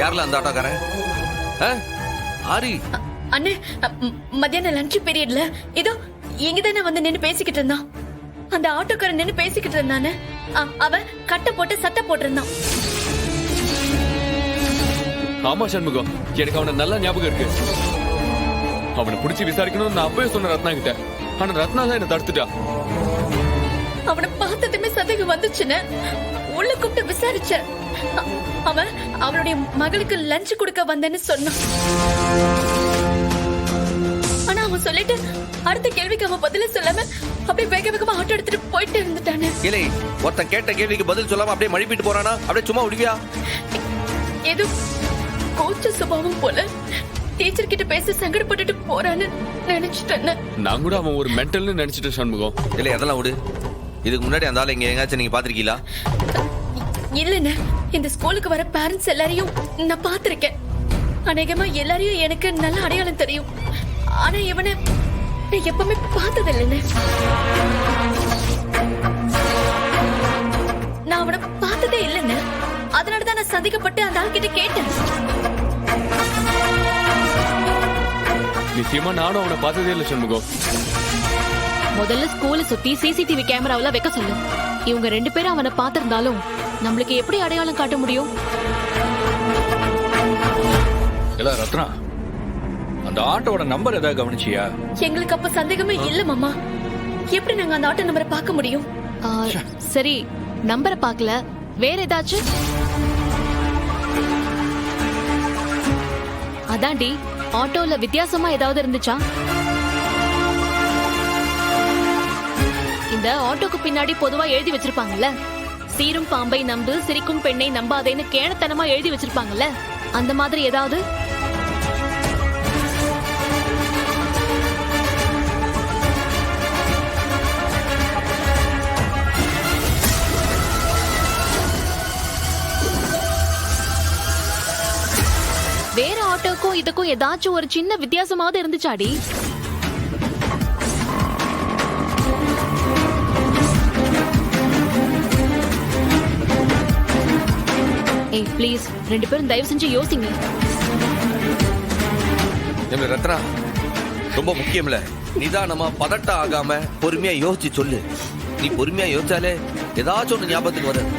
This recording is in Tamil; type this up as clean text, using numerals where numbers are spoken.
யாரெல்லாம் அந்த ஆட்டோக்காரன்? ஆரி அண்ணே, மத்தியான லஞ்ச் பீரியட்ல ஏதோ இங்கதானே வந்து நின்னு பேசிக்கிட்டு இருந்தான். அந்த ஆட்டோக்காரன் நின்னு பேசிக்கிட்டு இருந்தானே, அவன் கட்டை போட்டு சட்டை போட்டிருந்தான். ஆமா சண்முகம், எனக்கு அவனை நல்லா ஞாபகம் இருக்கு. அவனை பிடிச்சி விசாரிக்கணும்னு நான் அப்பவே சொன்ன ரத்னா கிட்ட. ஆனா ரத்னா தான் என்ன தடுத்துட்டா. அவனை பார்த்ததுமே சந்தேகம் வந்துச்சுன்னு உள்ள கூப்பிட்டு விசாரிச்ச. அவன் அவனுடைய மகளுக்கு லஞ்ச் கொடுக்க வந்தேன்னு சொன்னான். ஆனா அவன் சொல்லிட்டு அடுத்த கேள்விக்கு அவன் பதில சொல்லாம அப்படியே வேக வேகமா ஆட்டோ எடுத்துட்டு போயிட்டு இருந்துட்டானே. இல்லை, ஒருத்தன் கேட்ட கேள்விக்கு பதில் சொல்லாம அப்படியே மழுப்பிட்டு போறானா? அப்படியே சும்மா விடுவியா? ஏதோ கோச்ச சுபாவம் போல டீச்சர் கிட்ட பேசி சங்கடப்பட்டுட்டு போறான்னு நினைச்சிட்டேன். நான் கூட அவன் ஒரு மென்டல்னு நினைச்சிட்டேன் சண்முகம். இல்லை, அதெல்லாம் விடு. இதுக்கு முன்னாடி அந்த ஆள் இங்க எங்காச்சும் நீங்க பாத்திருக்கீங்களா? இல்லன்னு, இந்த ஸ்கூலுக்கு வர பேரண்ட்ஸ் எல்லாரையும் நான் பாத்திருக்கேன். அநேகமா எல்லாரையும் எனக்கு நல்ல அடையாளம் தெரியும். ஆனா இவனை நான் எப்பவுமே பார்த்ததில்லைன்னு. நான் அவனை பார்த்ததே இல்லைன்னு. அதனாலதான் நான் சந்தேகப்பட்டு அந்த ஆள் கிட்ட கேட்டேன். நிச்சயமா நானும் அவனை பார்த்ததே இல்லை சண்முகம். முதல்ல ஸ்கூலை சுத்தி சிசிடிவி கேமராவில வைக்க சொல்லு. இவங்க 2 பேரும் அவனை பார்த்திருந்தாலும் நம்மளுக்கு எப்படி அடையாளம் காட்ட முடியும்? இல்ல ரத்னா, அந்த ஆட்டோட நம்பர் ஏதாவது கவனிச்சியா? எங்களுக்கு அப்ப சந்தேகமே இல்ல மாமா. எப்படி நாங்க அந்த ஆட்டோ நம்பரை பார்க்க முடியும்? சரி, நம்பரை பார்க்கல, வேற ஏதாச்சும்? அதாண்டி, ஆட்டோல வித்தியாசமா ஏதாவது இருந்துச்சா? இந்த ஆட்டோக்கு பின்னாடி பொதுவா எழுதி வச்சிருப்பாங்கல்ல, சீரும் பாம்பை நம்பு, சிரிக்கும் பெண்ணை நம்பாதேன்னு கேணத்தனமா எழுதி வச்சிருப்பாங்கல்ல, அந்த மாதிரி ஏதாவது? வேற ஆட்டோக்கும் இதுக்கும் ஏதாச்சும் ஒரு சின்ன வித்தியாசமாவது இருந்துச்சாடி? ஏய் ப்ளீஸ், 2 பேரும் தயவு செஞ்சு யோசிங்க. ரத்னா, ரொம்ப முக்கியம்ல, நிதானமா பதட்டம் ஆகாம பொறுமையா யோசிச்சு சொல்லு. நீ பொறுமையா யோசிச்சாலே ஏதாச்சும் ஒண்ணு ஞாபகத்துக்கு வரும்.